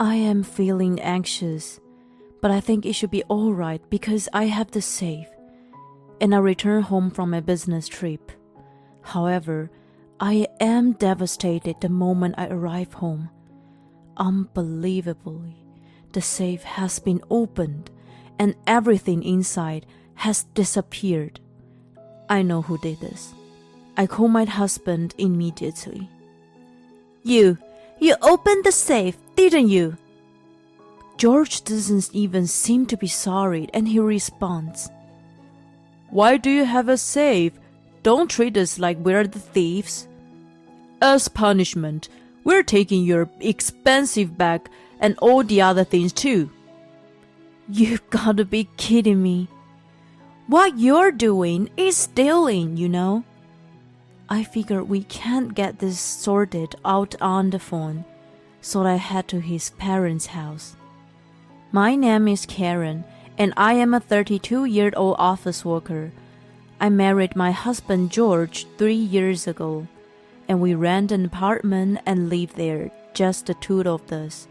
I am feeling anxious, but I think it should be alright because I have the safe, and I return home from a business trip. However, I am devastated the moment I arrive home. Unbelievably, the safe has been opened and everything inside has disappeared. I know who did this. I call my husband immediately. You opened the safe, didn't you? George doesn't even seem to be sorry, and he responds, Why do you have a safe? Don't treat us like we're the thieves. As punishment, we're taking your expensive bag and all the other things too. You've gotta be kidding me. What you're doing is stealing, you know. I figured we can't get this sorted out on the phone, so I head to his parents' house. My name is Karen, and I am a 32-year-old office worker. I married my husband George 3 years ago, and we rent an apartment and live there, just the two of us.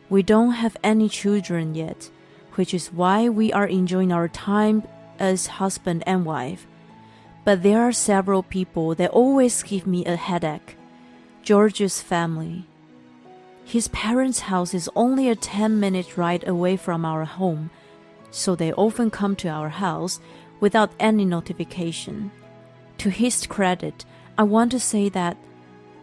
We don't have any children yet, which is why we are enjoying our time as husband and wife. But there are several people that always give me a headache. George's family. His parents' house is only a 10-minute ride away from our home, so they often come to our house without any notification. To his credit, I want to say that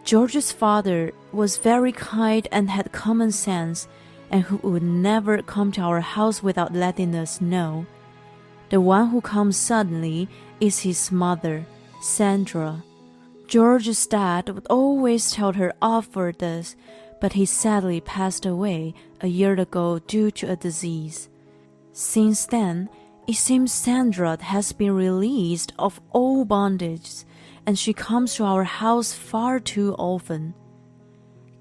George's father was very kind and had common sense, and who would never come to our house without letting us know. The one who comes suddenly is his mother, Sandra. George's dad would always tell her off for this, but he sadly passed away a year ago due to a disease. Since then, it seems Sandra has been released of all bondage, and she comes to our house far too often.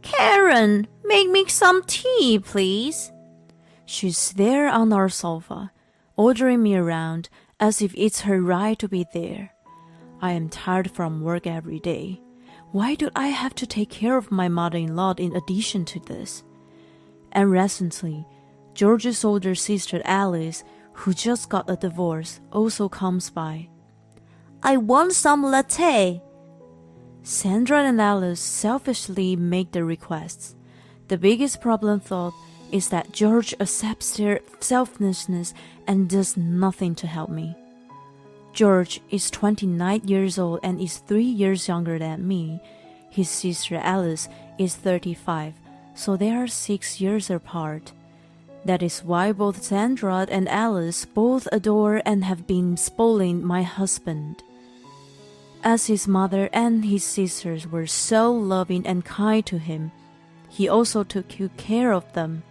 Karen, make me some tea, please. She's there on our sofa, ordering me around as if it's her right to be there. I am tired from work every day. Why do I have to take care of my mother-in-law in addition to this? And recently, George's older sister Alice, who just got a divorce, also comes by. I want some latte. Sandra and Alice selfishly make the requests. The biggest problem, though, is that George accepts their selfishness and does nothing to help me. George is 29 years old and is 3 years younger than me. His sister Alice is 35, so they are 6 years apart. That is why both Sandra and Alice both adore and have been spoiling my husband. As his mother and his sisters were so loving and kind to him, he also took good care of them.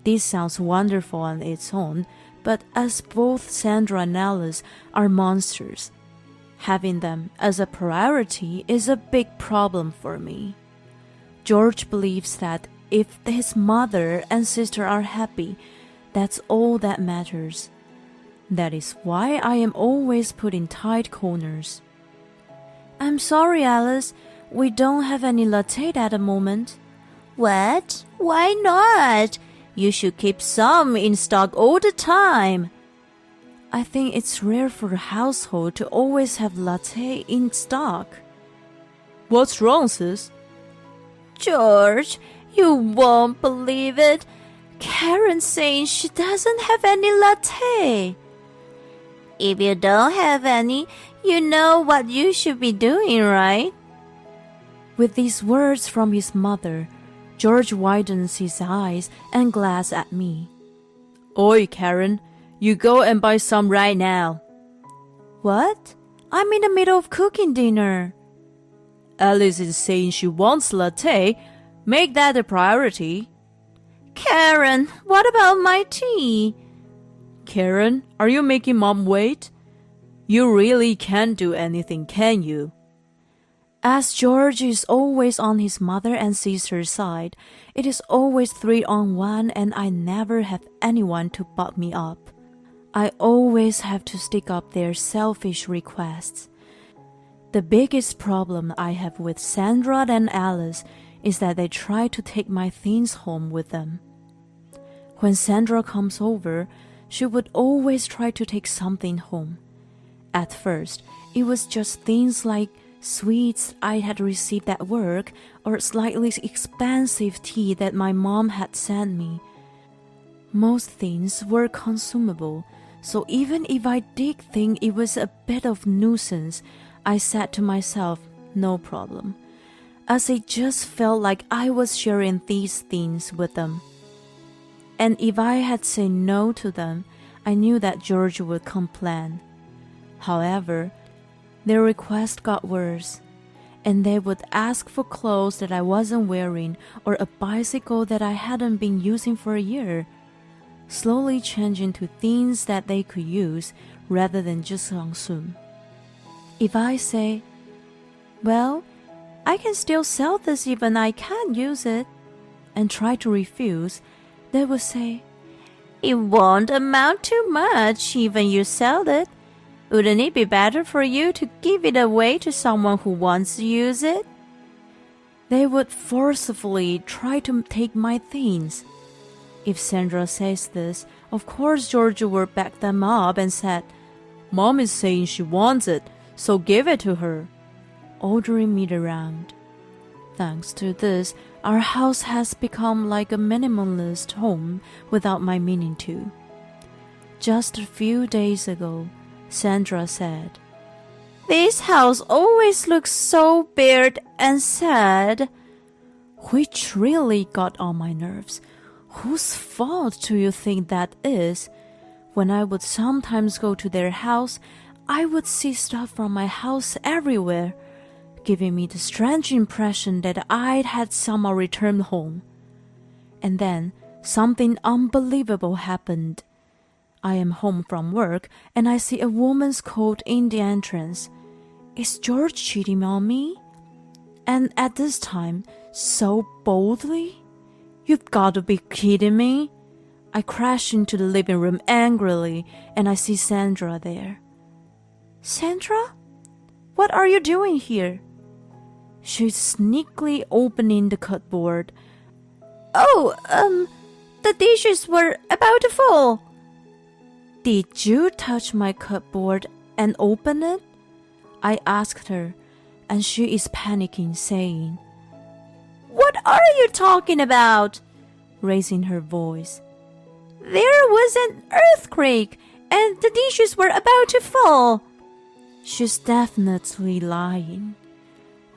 This sounds wonderful on its own, but as both Sandra and Alice are monsters, having them as a priority is a big problem for me. George believes that if his mother and sister are happy, that's all that matters. That is why I am always put in tight corners. I'm sorry, Alice, we don't have any latte at the moment. What? Why not? You should keep some in stock all the time. I think it's rare for a household to always have latte in stock. What's wrong, sis? George, you won't believe it. Karen's saying she doesn't have any latte. If you don't have any, you know what you should be doing, right? With these words from his mother, George widens his eyes and glares at me. Oi, Karen, you go and buy some right now. What? I'm in the middle of cooking dinner. Alice is saying she wants latte. Make that a priority. Karen, what about my tea? Karen, are you making Mom wait? You really can't do anything, can you? As George is always on his mother and sister's side, it is always 3-on-1 and I never have anyone to butt me up. I always have to stick up their selfish requests. The biggest problem I have with Sandra and Alice is that they try to take my things home with them. When Sandra comes over, she would always try to take something home. At first, it was just things like sweets I had received at work or slightly expensive tea that my mom had sent me. Most things were consumable, so even if I did think it was a bit of nuisance, I said to myself, no problem, as it just felt like I was sharing these things with them. And if I had said no to them, I knew that George would complain. However, their request got worse, and they would ask for clothes that I wasn't wearing or a bicycle that I hadn't been using for a year, slowly changing to things that they could use rather than just consume. If I say, well, I can still sell this even I can't use it, and try to refuse, they would say, it won't amount to much even you sell it. Wouldn't it be better for you to give it away to someone who wants to use it? They would forcefully try to take my things. If Sandra says this, of course George would back them up and said, Mom is saying she wants it, so give it to her, ordering me around. Thanks to this, our house has become like a minimalist home without my meaning to. Just a few days ago, Sandra said, this house always looks so bare and sad, which really got on my nerves. Whose fault do you think that is? When I would sometimes go to their house, I would see stuff from my house everywhere, giving me the strange impression that I'd had somehow returned home. And then something unbelievable happened. I am home from work and I see a woman's coat in the entrance. Is George cheating on me? And at this time, so boldly? You've got to be kidding me. I crash into the living room angrily and I see Sandra there. Sandra? What are you doing here? She's sneakily opening the cupboard. Oh, the dishes were about to fall. Did you touch my cupboard and open it? I asked her, and she is panicking, saying, What are you talking about? Raising her voice. There was an earthquake, and the dishes were about to fall. She's definitely lying.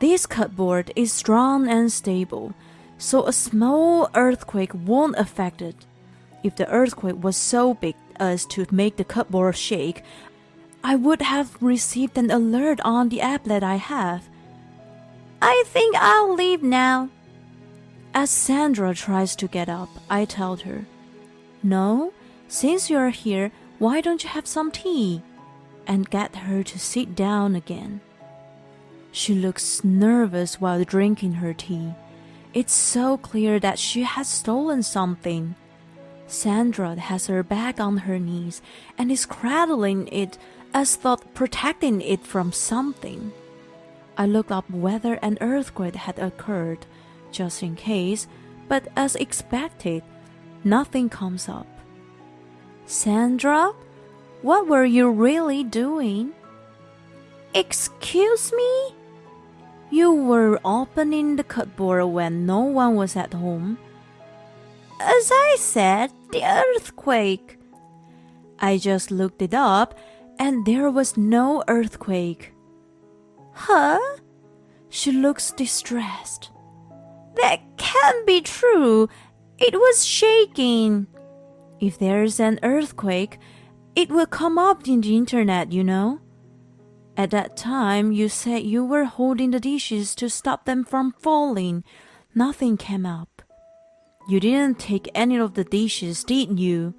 This cupboard is strong and stable, so a small earthquake won't affect it. If the earthquake was so big as to make the cupboard shake, I would have received an alert on the app that I have. I think I'll leave now. As Sandra tries to get up, I tell her, No, since you're here, why don't you have some tea? And get her to sit down again. She looks nervous while drinking her tea. It's so clear that she has stolen something. Sandra has her bag on her knees and is cradling it as though protecting it from something. I looked up whether an earthquake had occurred, just in case, but as expected, nothing comes up. Sandra, what were you really doing? Excuse me? You were opening the cupboard when no one was at home. As I said, the earthquake. I just looked it up, and there was no earthquake. Huh? She looks distressed. That can't be true. It was shaking. If there's an earthquake, it will come up in the internet, you know. At that time, you said you were holding the dishes to stop them from falling. Nothing came up. You didn't take any of the dishes, did you?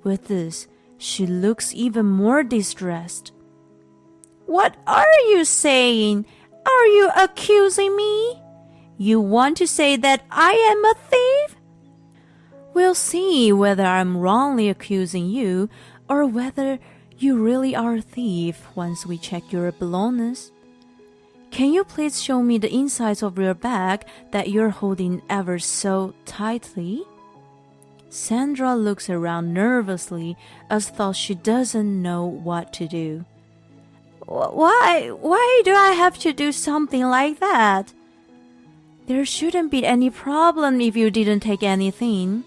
With this, she looks even more distressed. What are you saying? Are you accusing me? You want to say that I am a thief? We'll see whether I'm wrongly accusing you or whether you really are a thief once we check your belongings. Can you please show me the insides of your bag that you're holding ever so tightly? Sandra looks around nervously as though she doesn't know what to do. Why do I have to do something like that? There shouldn't be any problem if you didn't take anything.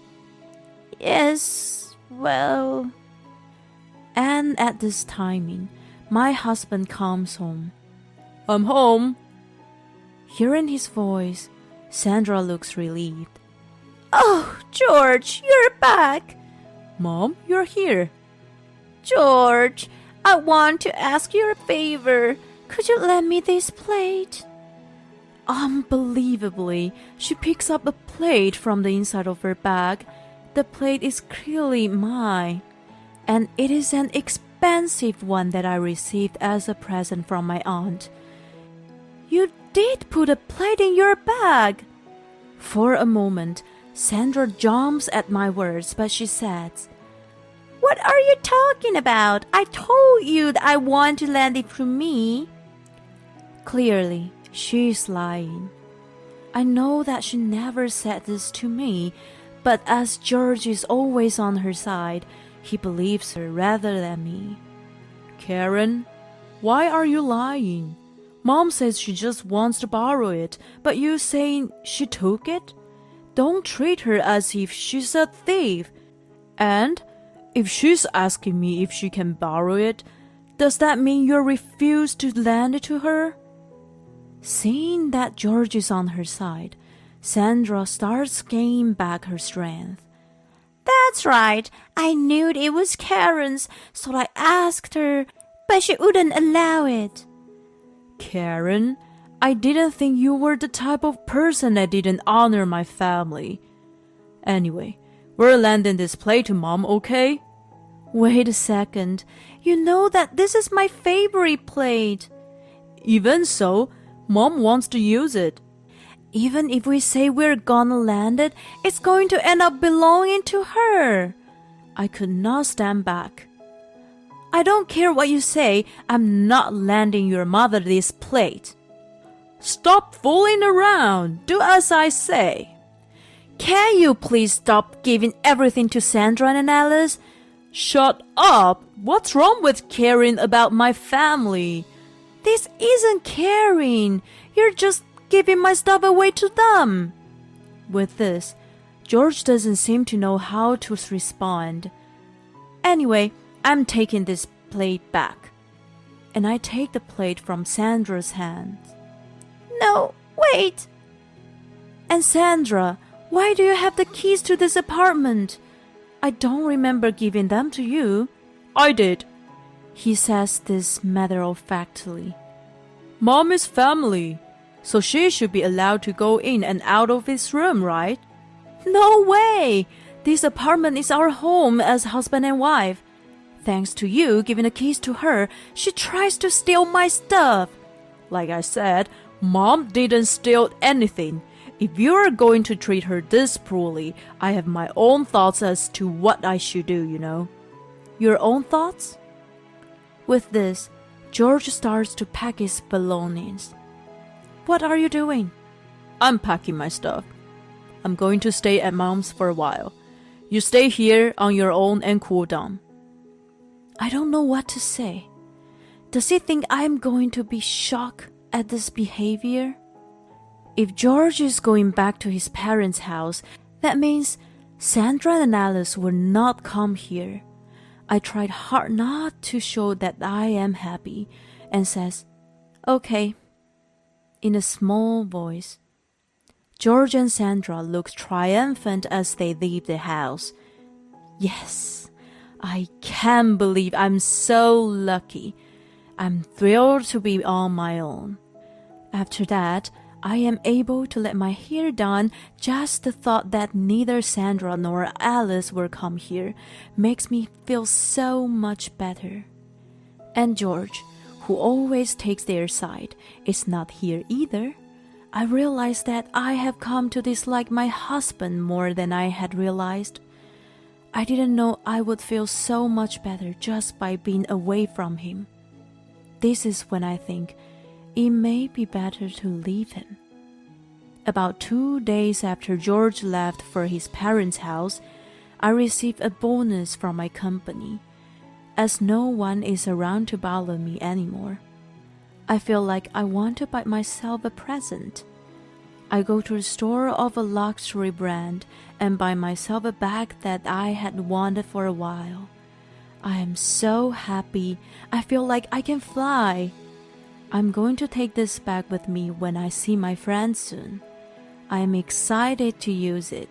Yes, well... And at this timing, my husband comes home. I'm home. Hearing his voice, Sandra looks relieved. Oh, George, you're back. Mom, you're here. George, I want to ask you a favor. Could you lend me this plate? Unbelievably, she picks up a plate from the inside of her bag. The plate is clearly mine, and it is an expensive one that I received as a present from my aunt. You did put a plate in your bag. For a moment, Sandra jumps at my words, but she says, What are you talking about? I told you that I want to lend it to me. Clearly, she is lying. I know that she never said this to me, but as George is always on her side, he believes her rather than me. Karen, why are you lying? Mom says she just wants to borrow it, but you saying she took it? Don't treat her as if she's a thief. And if she's asking me if she can borrow it, does that mean you refuse to lend it to her? Seeing that George is on her side, Sandra starts gaining back her strength. That's right. I knew it was Karen's, so I asked her, but she wouldn't allow it. Karen, I didn't think you were the type of person that didn't honor my family. Anyway, we're lending this plate to Mom, okay? Wait a second. You know that this is my favorite plate. Even so, Mom wants to use it. Even if we say we're gonna lend it, it's going to end up belonging to her. I could not stand back. I don't care what you say, I'm not lending your mother this plate. Stop fooling around. Do as I say. Can you please stop giving everything to Sandra and Alice? Shut up. What's wrong with caring about my family? This isn't caring. You're just giving my stuff away to them. With this, George doesn't seem to know how to respond. Anyway, I'm taking this plate back. And I take the plate from Sandra's hands. No, wait. And Sandra, why do you have the keys to this apartment? I don't remember giving them to you. I did. He says this matter-of-factly. Mom is family, so she should be allowed to go in and out of this room, right? No way! This apartment is our home as husband and wife. Thanks to you giving the keys to her, she tries to steal my stuff. Like I said, Mom didn't steal anything. If you're going to treat her this cruelly, I have my own thoughts as to what I should do, you know. Your own thoughts? With this, George starts to pack his belongings. What are you doing? I'm packing my stuff. I'm going to stay at Mom's for a while. You stay here on your own and cool down. I don't know what to say. Does he think I'm going to be shocked at this behavior? If George is going back to his parents' house, that means Sandra and Alice will not come here. I tried hard not to show that I am happy and says, Okay, in a small voice. George and Sandra look triumphant as they leave the house. Yes, I can't believe I'm so lucky. I'm thrilled to be on my own. After that, I am able to let my hair down. Just the thought that neither Sandra nor Alice will come here makes me feel so much better. And George, who always takes their side, is not here either. I realize that I have come to dislike my husband more than I had realized. I didn't know I would feel so much better just by being away from him. This is when I think, it may be better to leave him. About 2 days after George left for his parents' house, I received a bonus from my company, as no one is around to bother me anymore. I feel like I want to buy myself a present. I go to the store of a luxury brand and buy myself a bag that I had wanted for a while. I am so happy. I feel like I can fly. I'm going to take this bag with me when I see my friends soon. I am excited to use it.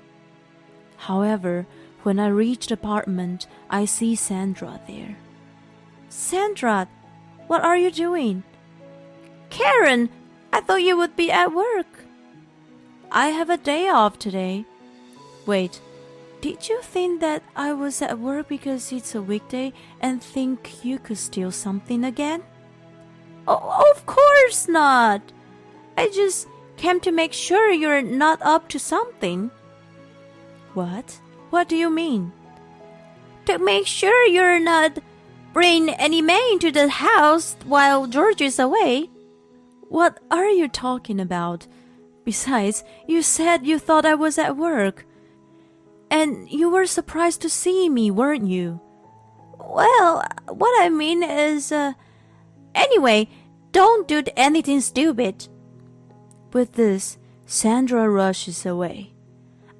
However, when I reach the apartment, I see Sandra there. Sandra, what are you doing? Karen, I thought you would be at work. I have a day off today. Wait, did you think that I was at work because it's a weekday and think you could steal something again? Oh, of course not. I just came to make sure you're not up to something. What? What do you mean? To make sure you're not bringing any men to the house while George is away. What are you talking about? Besides, you said you thought I was at work. And you were surprised to see me, weren't you? Well, what I mean is, anyway, don't do anything stupid. With this, Sandra rushes away.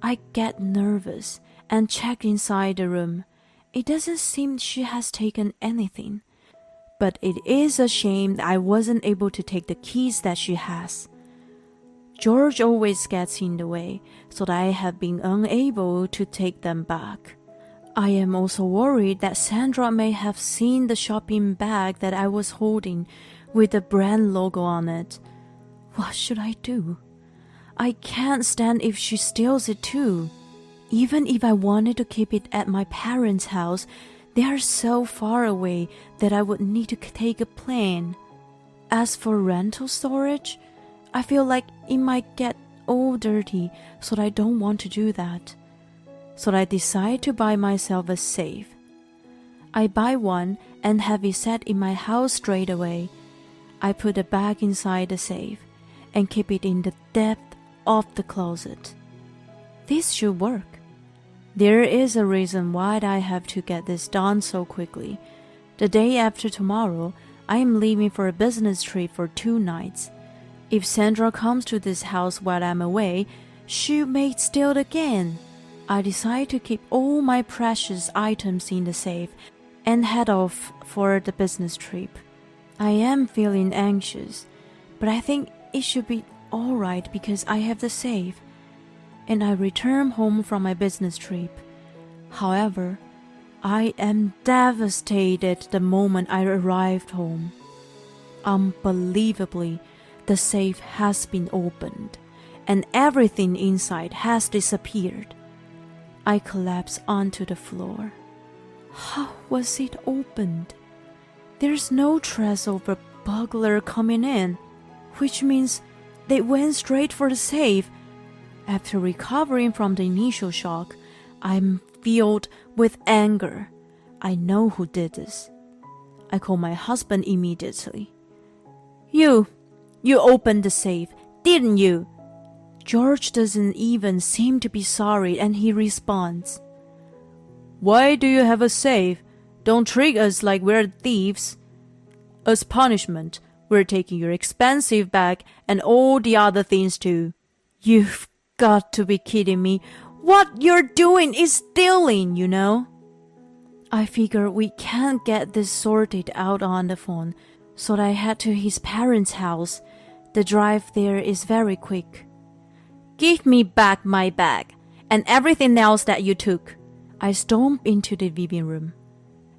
I get nervous and check inside the room. It doesn't seem she has taken anything. But it is a shame that I wasn't able to take the keys that she has. George always gets in the way, so that I have been unable to take them back. I am also worried that Sandra may have seen the shopping bag that I was holding with the brand logo on it. What should I do? I can't stand if she steals it too. Even if I wanted to keep it at my parents' house, they are so far away that I would need to take a plane. As for rental storage, I feel like it might get all dirty, so I don't want to do that. So I decide to buy myself a safe. I buy one and have it set in my house straight away. I put the bag inside the safe and keep it in the depth of the closet. This should work. There is a reason why I have to get this done so quickly. The day after tomorrow, I am leaving for a business trip for 2 nights. If Sandra comes to this house while I'm away, she may steal it again. I decide to keep all my precious items in the safe and head off for the business trip. I am feeling anxious, but I think it should be alright because I have the safe. And I return home from my business trip. However, I am devastated the moment I arrived home. Unbelievably, the safe has been opened, and everything inside has disappeared. I collapse onto the floor. How was it opened? There's no trace of a burglar coming in, which means they went straight for the safe. After recovering from the initial shock, I'm filled with anger. I know who did this. I call my husband immediately. You opened the safe, didn't you? George doesn't even seem to be sorry, and he responds, Why do you have a safe? Don't treat us like we're thieves. As punishment, we're taking your expensive bag and all the other things too. You've got to be kidding me. What you're doing is stealing, you know. I figure we can't get this sorted out on the phone, so I head to his parents' house. The drive there is very quick. Give me back my bag and everything else that you took. I stomp into the living room,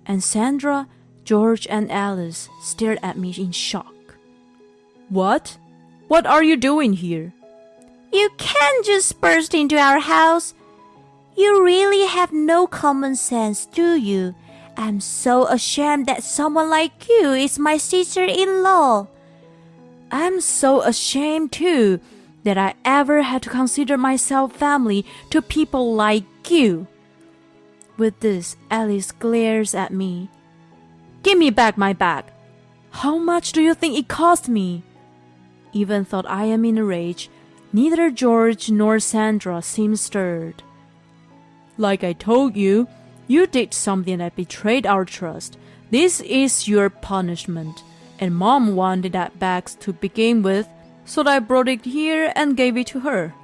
and Sandra, George, and Alice stared at me in shock. What? What are you doing here? You can't just burst into our house. You really have no common sense, do you? I'm so ashamed that someone like you is my sister-in-law. I'm so ashamed too that I ever had to consider myself family to people like you. With this, Alice glares at me. Give me back my bag. How much do you think it cost me? Even though I am in a rage, neither George nor Sandra seem stirred. Like I told you, you did something that betrayed our trust. This is your punishment. And Mom wanted that bag to begin with, so I brought it here and gave it to her.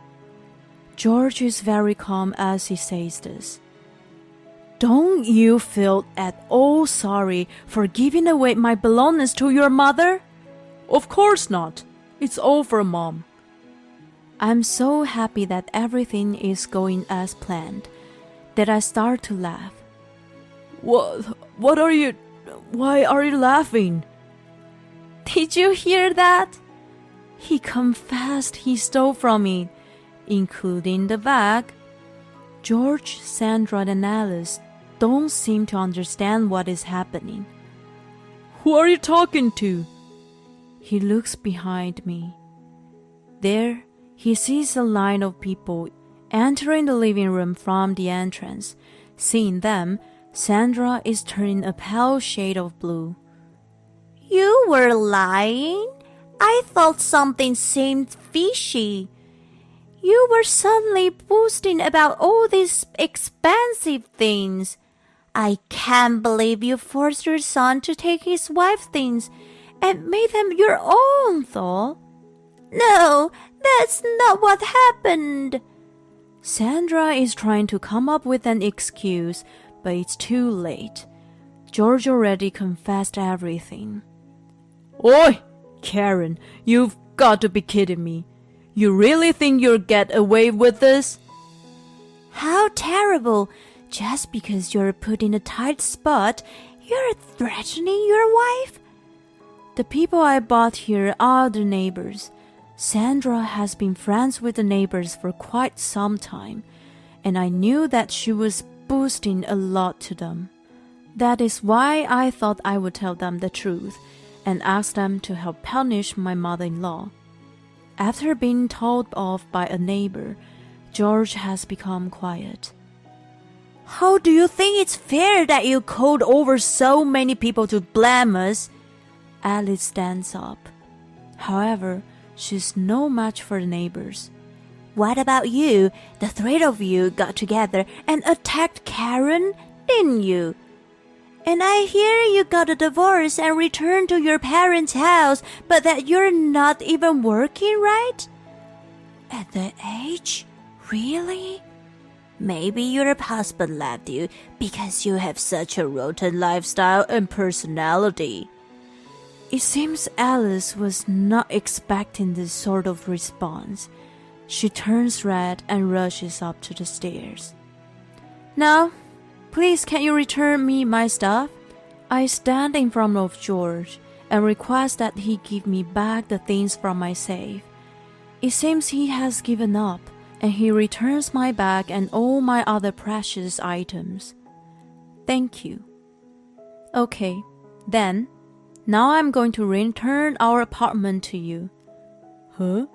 George is very calm as he says this. Don't you feel at all sorry for giving away my belongings to your mother? Of course not. It's all for Mom. I'm so happy that everything is going as planned that I start to laugh. What are you... Why are you laughing? Did you hear that? He confessed he stole from me, including the bag. George, Sandra, and Alice don't seem to understand what is happening. Who are you talking to? He looks behind me. There, he sees a line of people entering the living room from the entrance. Seeing them, Sandra is turning a pale shade of blue. You were lying? I thought something seemed fishy. You were suddenly boasting about all these expensive things. I can't believe you forced your son to take his wife's things and made them your own, though. No, that's not what happened. Sandra is trying to come up with an excuse, but it's too late. George already confessed everything. Oi, Karen, you've got to be kidding me. You really think you'll get away with this? How terrible. Just because you're put in a tight spot, you're threatening your wife? The people I bought here are the neighbors. Sandra has been friends with the neighbors for quite some time, and I knew that she was boasting a lot to them. That is why I thought I would tell them the truth and ask them to help punish my mother-in-law. After being told off by a neighbor, George has become quiet. How do you think it's fair that you called over so many people to blame us? Alice stands up. However, she's no match for the neighbors. What about you? The three of you got together and attacked Karen, didn't you? And I hear you got a divorce and returned to your parents' house, but that you're not even working, right? At that age? Really? Maybe your husband left you because you have such a rotten lifestyle and personality. It seems Alice was not expecting this sort of response. She turns red and rushes up to the stairs. Now, please can you return me my stuff? I stand in front of George and request that he give me back the things from my safe. It seems he has given up, and he returns my bag and all my other precious items. Thank you. Okay, then, now I'm going to return our apartment to you. Huh?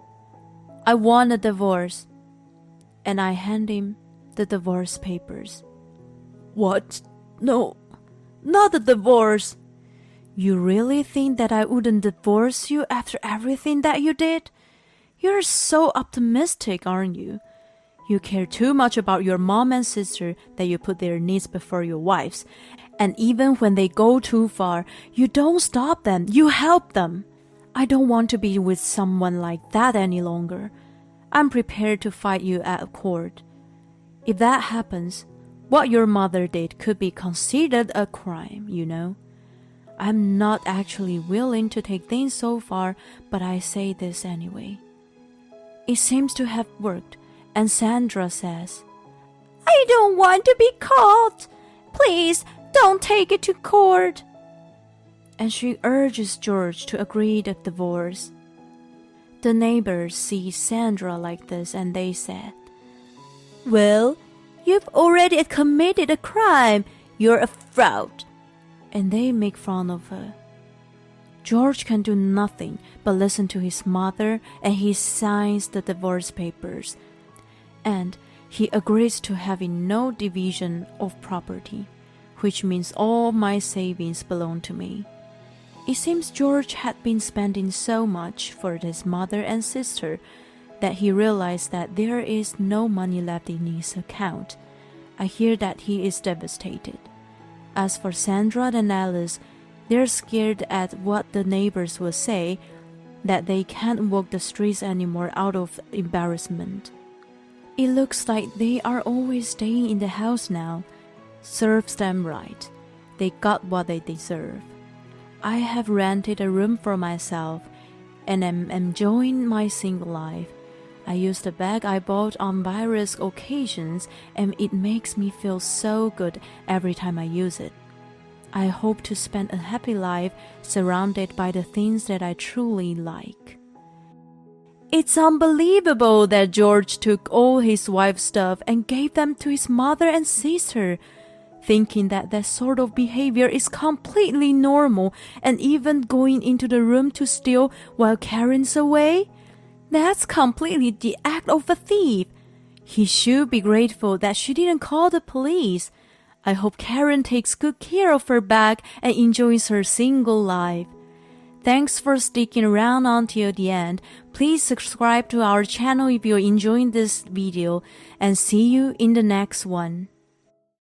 I want a divorce. And I hand him the divorce papers. What? No, not a divorce. You really think that I wouldn't divorce you after everything that you did? You're so optimistic, aren't you? You care too much about your mom and sister that you put their needs before your wife's. And even when they go too far, you don't stop them, you help them. I don't want to be with someone like that any longer. I'm prepared to fight you at court. If that happens, what your mother did could be considered a crime, you know. I'm not actually willing to take things so far, but I say this anyway. It seems to have worked, and Sandra says, I don't want to be caught. Please, don't take it to court. And she urges George to agree to divorce. The neighbors see Sandra like this and they said, Well, you've already committed a crime. You're a fraud. And they make fun of her. George can do nothing but listen to his mother, and he signs the divorce papers. And he agrees to having no division of property, which means all my savings belong to me. It seems George had been spending so much for his mother and sister that he realized that there is no money left in his account. I hear that he is devastated. As for Sandra and Alice, they're scared at what the neighbors will say, that they can't walk the streets anymore out of embarrassment. It looks like they are always staying in the house now. Serves them right. They got what they deserve. I have rented a room for myself and am enjoying my single life. I use the bag I bought on various occasions and it makes me feel so good every time I use it. I hope to spend a happy life surrounded by the things that I truly like. It's unbelievable that George took all his wife's stuff and gave them to his mother and sister, thinking that that sort of behavior is completely normal, and even going into the room to steal while Karen's away? That's completely the act of a thief. He should be grateful that she didn't call the police. I hope Karen takes good care of her bag and enjoys her single life. Thanks for sticking around until the end. Please subscribe to our channel if you're enjoying this video, and see you in the next one.